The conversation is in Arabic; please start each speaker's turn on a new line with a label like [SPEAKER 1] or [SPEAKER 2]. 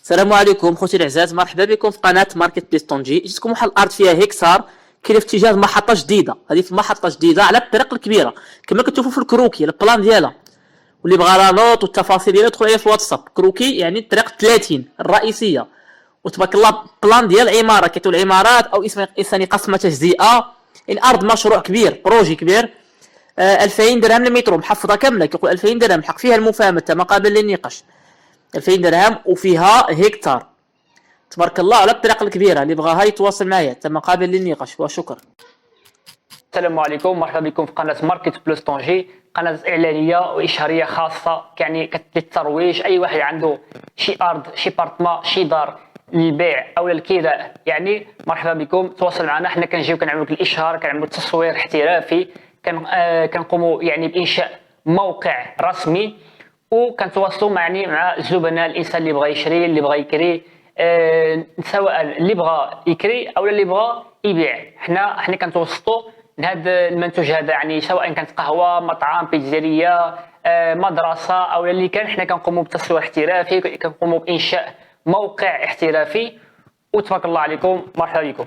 [SPEAKER 1] السلام عليكم خوتي العزاز، مرحبا بكم في قناه ماركت بليس طنجي. جيتكم واحد الارض فيها هكتار كاين في اتجاه محطه جديده. هذه في محطه جديده على الطريق الكبيره كما كتشوفوا في الكروكي البلان ديالها، واللي بغى لا نوت والتفاصيل ديالها يدخل عليا في الواتساب. كروكي يعني الطريق 30 الرئيسيه، وتبارك الله بلان ديال عماره كتقول عمارات او اسم انساني قسمه تجزئه. الارض مشروع كبير، بروجي كبير. 2000 درهم للمترو، محفظه كامله كيقول 2000 درهم، حق فيها المفاهمه ما قابل للنقاش. 2000 درهم وفيها هكتار تبارك الله على الطريق الكبيره. اللي بغاها يتواصل معايا تم قابل للنقاش، وشكرا.
[SPEAKER 2] السلام عليكم، مرحبا بكم في قناه ماركت بلس طنجي، قناه اعلانيه واشهاريه خاصه يعني للترويج. اي واحد عنده شي ارض، شي بارتما، شي دار للبيع او للكراء، يعني مرحبا بكم، تواصل معنا. حنا كنجيو كنعملوا لك الاشهار، كنعملوا تصوير احترافي، كنقوموا يعني بانشاء موقع رسمي، وكنتواصلوا مع الزبناء، الانسان اللي بغى يشري، اللي بغى يكري، سواء اللي بغى يكري او اللي بغى يبيع. حنا كنتوسطوا لهذا المنتوج هذا، يعني سواء كانت قهوه، مطعم، بيتزاريه، مدرسه او اللي كان. حنا كنقوموا بتصوير احترافي، كنقوموا بانشاء موقع احترافي، وتبارك الله عليكم. مرحبا بكم.